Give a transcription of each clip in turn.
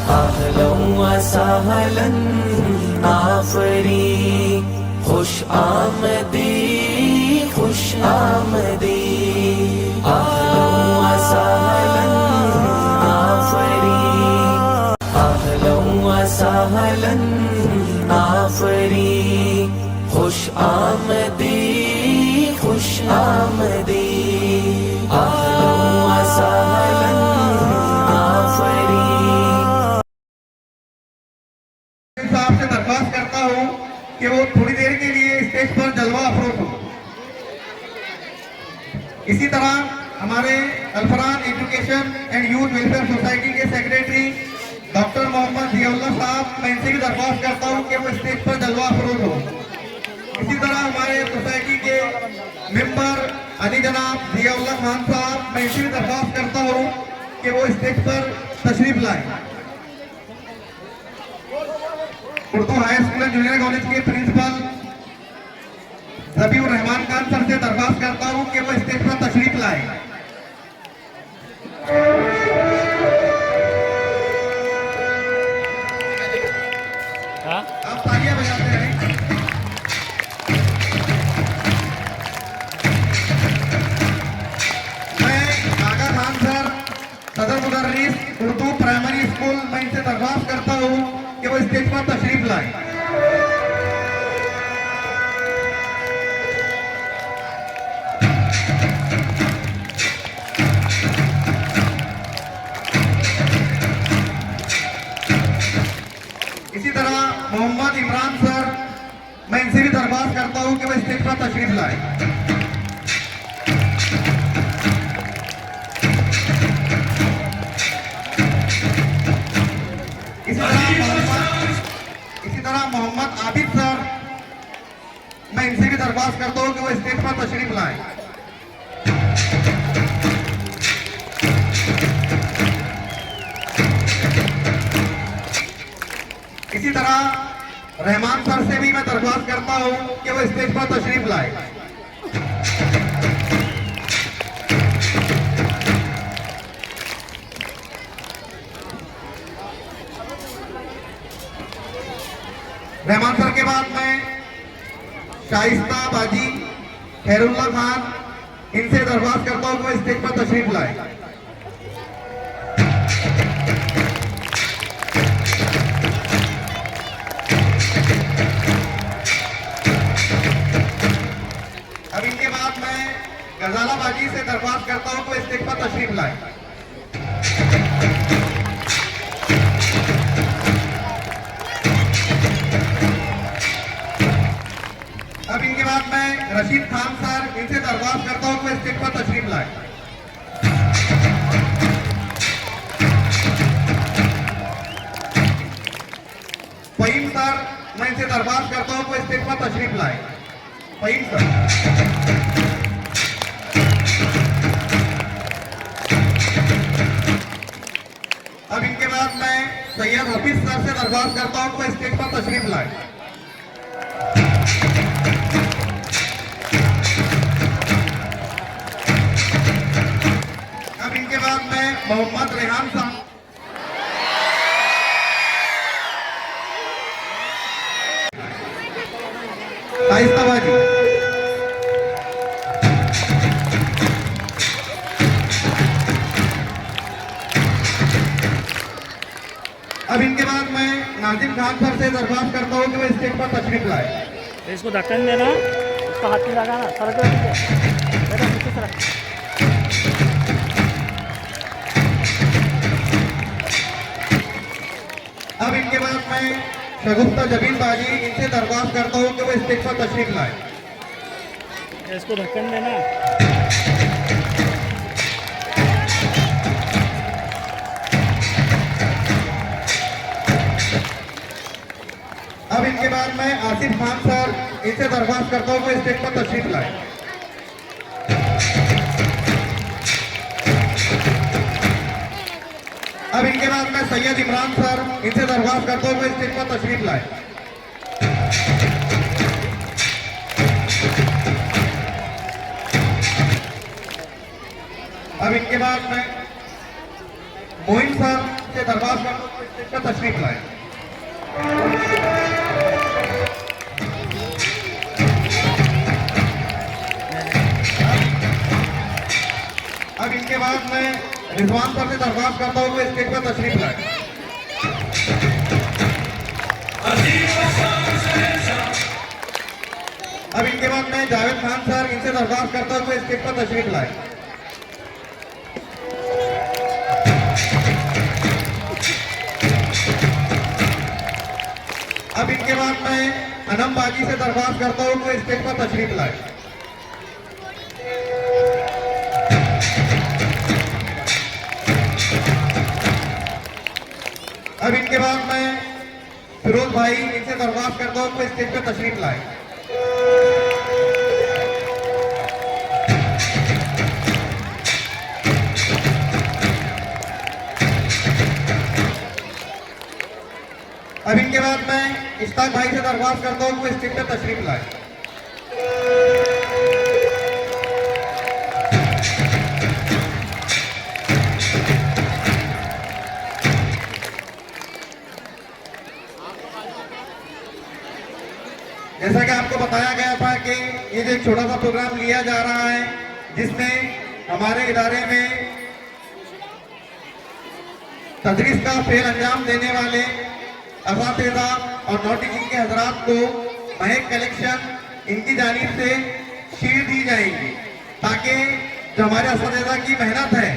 अहलन व सहलन आफरी, खुश आमदी खुश आमदी। अहलन व सहलन आफरी, अहलन व सहलन आफरी, खुश आमदी खुश आमदी। अहलन व सहलन आफरी। साहब से दरख्वास्त करता हूँ कि वो थोड़ी देर के लिए स्टेज पर जलवा अफरोज हो। इसी तरह हमारे Alfaran education and youth welfare society के सेक्रेटरी डॉक्टर मोहम्मद जियाउल्लाह साहब, मैं इनसे भी दरख्वास्त करता हूँ कि वो स्टेज पर जलवा अफरोज हो। इसी तरह हमारे सोसाइटी के मेंबर अली जनाब जियाउल्लाह खान साहब, मैं इनसे भी दरख्वास्त करता हूँ कि वो स्टेज पर तशरीफ लाए। Urdu high school and junior college के प्रिंसिपल रबीउर रहमान खान सर से दरख्वास्त करता हूं कि वो स्टेज पर तशरीफ लाए। आप तालियां बजाते हैं। मैं आगा खान सर, सदर मुदर्रिस उर्दू प्राइमरी स्कूल, मैं इनसे दरख्वास्त करता हूं कि वो स्टेज पर तशरीफ लाए। इसी तरह मोहम्मद इमरान सर, मैं इनसे भी दरख्वास्त करता हूं कि वो स्टेज पर तशरीफ लाए। इसी तरह मोहम्मद आबिद सर, मैं इनसे भी दरख्वास्त करता हूं कि वो स्टेज पर तशरीफ लाए। इसी तरह रहमान सर से भी मैं दरख्वास्त करता हूं कि वो स्टेज पर तशरीफ लाए। रहमान सर के बाद मैं शाइस्ता बाजी खैरुल्लाह खान, इनसे दरख्वास्त करता हूं कि वो स्टेज पर तशरीफ लाए। अब इनके बाद मैं गजाला बाजी से दरख्वास्त करता हूं कि वो स्टेज पर तशरीफ लाए। अब इनके बाद मैं रशीद खान सर, इनसे दरख्वास्त करता हूं कि वो स्टेज पर तशरीफ लाए। फहीम सर, मैं इनसे दरख्वास्त करता हूं कि वो स्टेज पर तशरीफ लाए। फहीम सर। अब इनके बाद मैं सैयद हफीज सर से दरख्वास्त करता हूं कि वो स्टेज पर तशरीफ लाए। अब इनके बाद मैं मोहम्मद रेहान साहब, शाइस्ताबाजी। अब इनके बाद मैं नाजिम खान सर से दरख्वास्त करता हूं कि वो स्टेज पर तशरीफ लाए। इसको ढक्कन देना, उसका हाथ नहीं लगाना, सरक अब इनके बाद मैं शगुफ्ता जबीन बाजी, इनसे दरख्वास्त करता हूं कि वो स्टेज पर तशरीफ लाए। इसको ढक्कन देना। अब इनके बाद मैं आसिफ खान सर, इनसे दरख्वास्त करता हूं कि वो स्टेज पर तशरीफ लाए। अब इनके बाद मैं सैयद इमरान सर, इनसे दरख्वास्त करता हूं कि वो स्टेज पर तशरीफ लाए। अब इनके बाद मैं मोइन सर से से दरख्वास्त करता हूँ स्टेज पर तशरीफ लाए। अब इनके बाद मैं रिजवान सर से दरख्वास्त करता हूँ कि स्टेज पर तशरीफ लाए। अब इनके बाद मैं जावेद खान सर इनसे दरख्वास्त करता हूँ कि स्टेज पर तशरीफ लाए। अब इनके बाद मैं अनम बाजी से दरख्वास्त करता हूँ कि स्टेज पर तशरीफ लाए। अब इनके बाद मैं फिरोज भाई इनसे दरख्वास्त करता हूँ कि स्टेज पर तशरीफ लाए। अब इनके बाद मैं इश्ताक भाई से दरख्वास्त करता हूँ कि स्टेज पर तशरीफ लाए। जैसा कि आपको बताया गया था कि ये जो एक छोटा सा प्रोग्राम लिया जा रहा है जिसमें हमारे इदारे में तदरीस का फेल अंजाम देने वाले असातिज़ा और नॉन टीचिंग के हजरात को महक कलेक्शन इनकी जानिब से शील्ड दी जाएंगी ताकि जो हमारे असातिज़ा की मेहनत है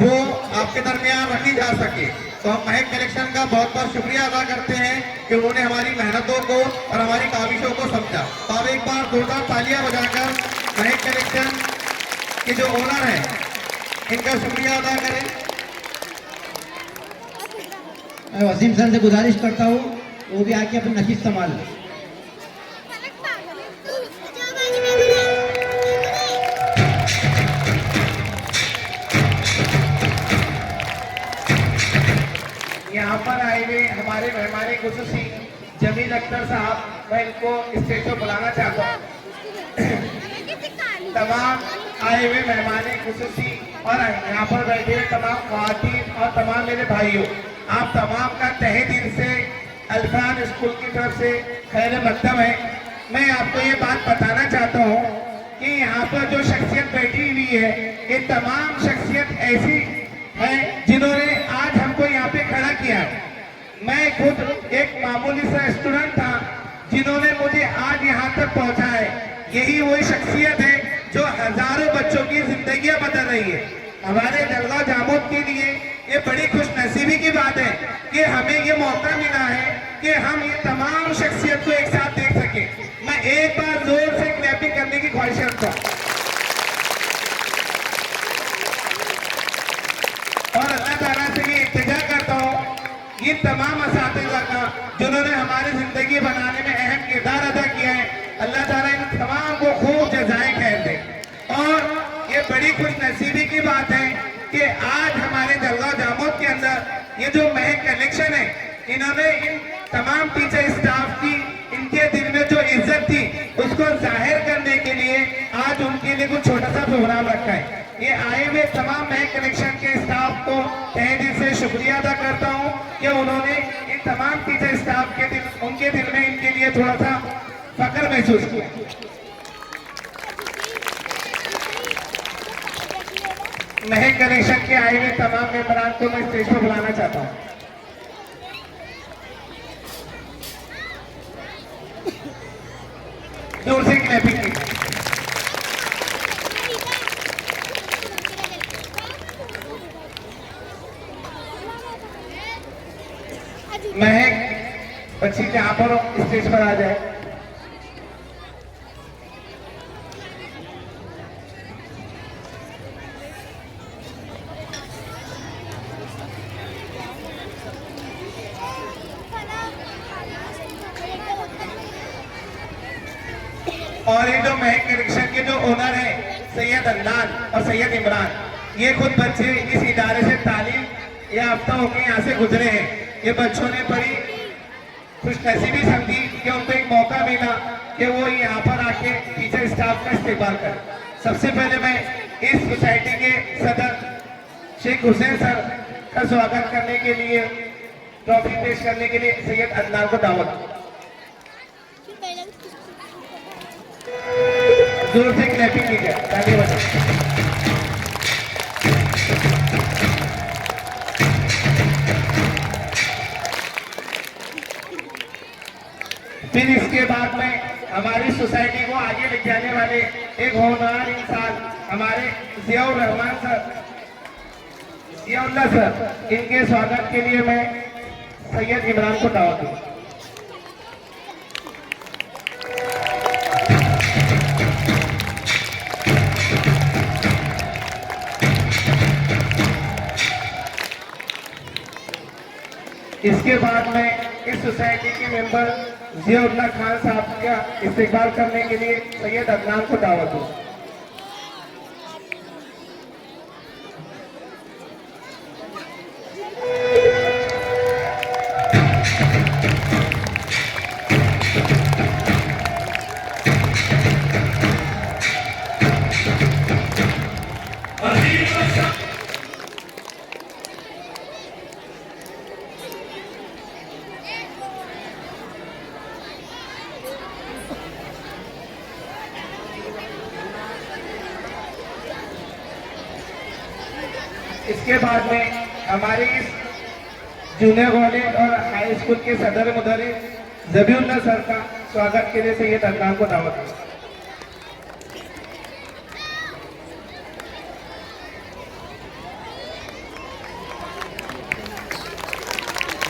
वो आपके दरमियान रखी जा सके। तो हम महक कलेक्शन का बहुत बहुत शुक्रिया अदा करते हैं कि उन्होंने हमारी मेहनतों को और हमारी काविशों को समझा। तो आप एक बार जोरदार तालियां बजाकर महक कलेक्शन के जो ओनर हैं इनका शुक्रिया अदा करें। मैं वसीम सर से गुजारिश करता हूँ वो भी आके अपनी नशीद संभाल लें। यहाँ पर आए हुए हमारे मेहमान खुसूसी जमील अख्तर साहब, मैं इनको स्टेज पर बुलाना चाहता हूँ। तमाम आए हुए मेहमान खुसूसी और यहाँ पर बैठे हुए तमाम ख्वातीन और तमाम मेरे भाइयों, आप तमाम का तहे दिल से अल्फरान स्कूल की तरफ से खैर मकदम है। मैं आपको ये बात बताना चाहता हूँ कि यहाँ पर जो शख्सियत बैठी हुई है ये तमाम शख्सियत ऐसी है जिन्होंने आज हमको यहाँ पे खड़ा किया है। मैं खुद एक मामूली सा स्टूडेंट था जिन्होंने मुझे आज यहाँ तक पहुँचा है। यही वही शख्सियत है जो हजारों बच्चों की जिंदगियां बदल रही है। हमारे जलगांव जामोद के लिए ये बड़ी खुशनसीबी की बात है कि हमें ये मौका मिला है कि हम ये तमाम शख्सियत को एक साथ देख सके। मैं एक बार जोर से क्लैपिंग करने की ख्वाहिश रखता हूँ और अल्लाह ताला से ये इल्तिजा करता हूँ ये तमाम असातिज़ा का जिन्होंने हमारी जिंदगी बनाने में अहम किरदार अदा किया है, अल्लाह ताला इन तमाम को खूब जज़ाए खैर दे। और ये बड़ी खुशनसीबी की बात है कि आज हमारे जलगांव जामोद के अंदर ये जो महक कलेक्शन है, इन्होंने इन तमाम टीचर स्टाफ की इनके दिल में जो इज्जत थी उसको जाहिर करने के लिए आज उनके लिए कुछ छोटा सा प्रोग्राम रखा है। ये आए हुए तमाम महक कलेक्शन के स्टाफ को तहे दिल से शुक्रिया अदा करता हूँ कि उन्होंने इन तमाम टीचर स्टाफ के दिल उनके दिल में इनके लिए थोड़ा सा फख्र महसूस किया। महक कलेक्शन के आए हुए तमाम मेंबरान को मैं स्टेज पर बुलाना चाहता हूँ। जोर से क्लैपिंग की। महक बच्ची यहाँ पर स्टेज पर आ जाए। और ये जो महक कलेक्शन के जो ओनर है सैयद अदनान और सैयद इमरान, ये खुद बच्चे इस इदारे से तालीम याफ्ता होकर यहाँ से गुजरे हैं। ये बच्चों ने बड़ी खुशनसीबी समझी कि उनको एक मौका मिला कि वो यहाँ पर आके टीचर स्टाफ का इस्तेमाल करें। सबसे पहले मैं इस सोसाइटी के सदर शेख हुसैन सर का स्वागत करने के लिए, ट्रॉफी पेश करने के लिए सैयद अदनान को दावत। जोर से क्लैपिंग कीजिए, ताली बजाइए। फिर इसके बाद में हमारी सोसाइटी को आगे ले जाने वाले एक होनहार इंसान हमारे जियाउर रहमान सर, जियाउल्लाह सर, इनके स्वागत के लिए मैं सैयद इमरान को दावत दूं। इसके बाद में इस सोसाइटी के मेंबर जियाउल्लाह खान साहब का इस्तेकबाल करने के लिए सैयद अदनान को दावत दूं। इसके बाद में हमारे इस जूनियर कॉलेज और हाई स्कूल के सदर मुदर्रिस ज़बीउल्लाह सर का स्वागत के लिए सैयद अदनान को दावत दूं।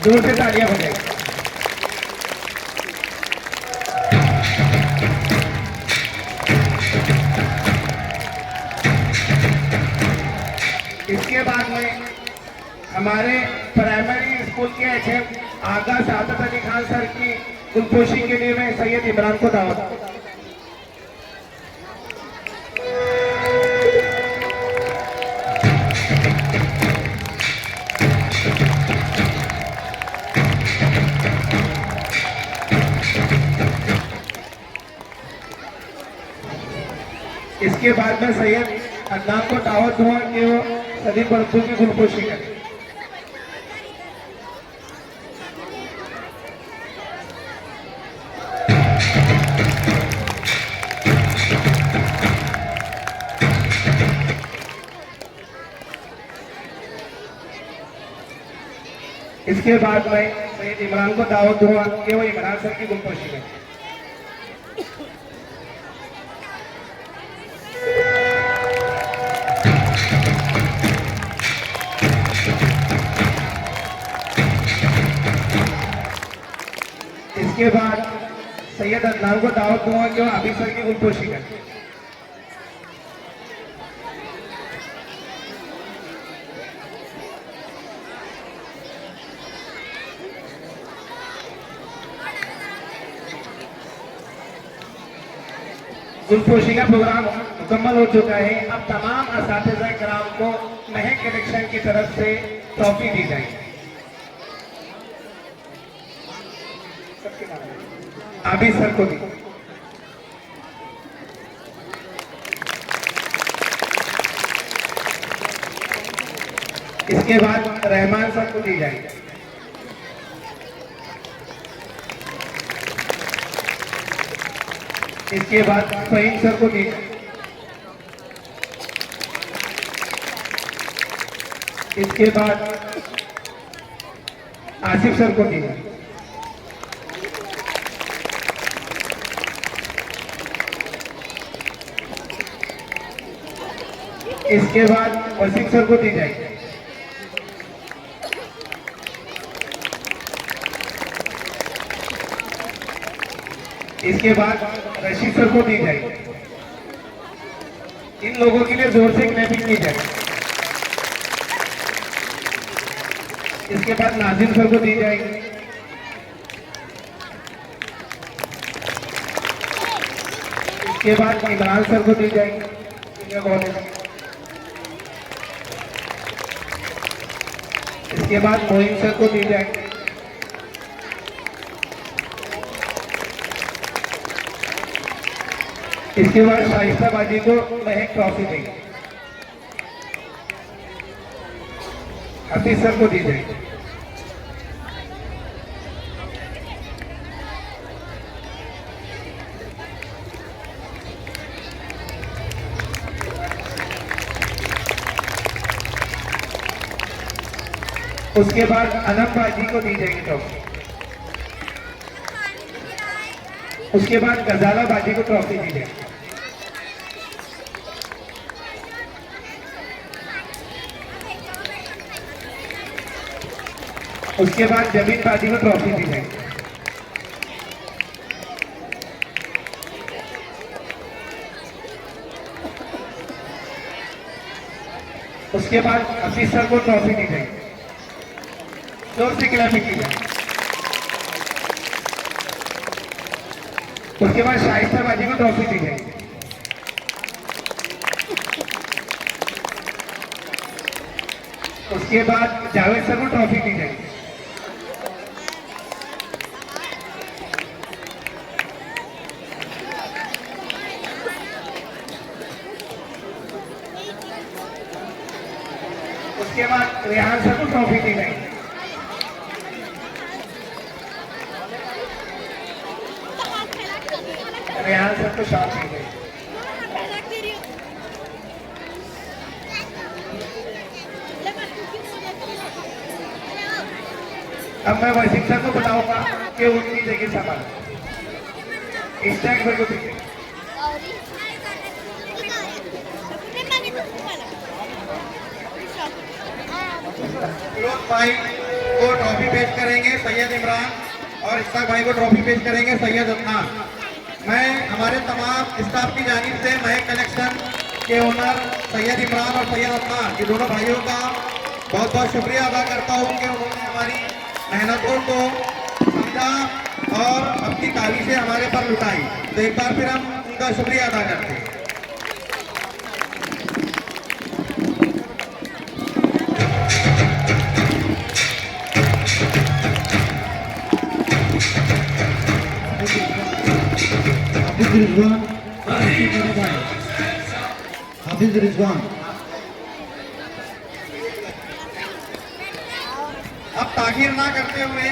जोर से तालियां बजाइए। इसके बाद में हमारे प्राइमरी स्कूल के एचएम आगा सादत अली खान सर की गुलपोशी के लिए मैं सैयद इमरान को दावत दूं। इसके बाद में सैयद अदनान को दावत दूंगा कि वो सभी बच्चों की गुलपोशी करें। इसके बाद मैं सैयद इमरान को दावत दूंगा कि वो इमरान सर की गुलपोशी करें। इसके बाद सैयद अदनान को दावत दूंगा कि वो अभी सर की गुलपोशी करें। गुलपोशी का प्रोग्राम मुकम्मल हो चुका है। अब तमाम असातिज़ा किराम को महक कलेक्शन की तरफ से ट्रॉफी दी जाएगी। अभी सर को दी। इसके बाद रहमान सर को दी जाएगी। इसके बाद फहीम सर को दी जाएगी। इसके बाद आसिफ सर को दी जाएगी। इसके बाद वसीम सर को दी जाएगी। इसके बाद रशीद सर को दी जाएगी। इन लोगों के लिए जोर से क्लैपिंग की जाएगी। इसके बाद नाजिम सर को दी जाएगी। इसके बाद इमरान सर को दी जाएगी। इसके बाद मोइन सर को दी जाएगी। इसके बाद शाइस्ता बाजी को महक ट्रॉफी देंगे। हफीज सर को दी जाएगी। उसके बाद अनम बाजी को दी जाएगी ट्रॉफी। उसके बाद गजाला बाजी को ट्रॉफी दी जाएगी। उसके बाद जमीन बाजी को ट्रॉफी दी जाएगी। उसके बाद हफीज सर को ट्रॉफी दी जाएगी। जोर से क्लैपिंग की जाए। उसके बाद शाइस्ता बाजी को ट्रॉफी दी जाएगी। उसके बाद जावेद सर को ट्रॉफी दी जाएगी। उसके बाद रेहान सर को ट्रॉफी दी जाएगी। रेहान सर को शॉट दी गई। अब मैं वसीम सर को बुलाऊंगा कि उनकी जगह संभाल स्टैक पर को दीजिए। फिरोज भाई को ट्रॉफी पेश करेंगे सैयद इमरान और इश्ताक भाई को ट्रॉफी पेश करेंगे सैयद अदनान। मैं हमारे तमाम स्टाफ की जानिब से महक कलेक्शन के ओनर सैयद इमरान और सैयद अदनान ये दोनों भाइयों का बहुत बहुत शुक्रिया अदा करता हूँ कि उन्होंने हमारी मेहनतों को समझा और अपनी ताली से हमारे पर लुटाई। तो एक बार फिर हम उनका शुक्रिया अदा करते हैं। हाफिज रिजवान अब ताखीर ना करते हुए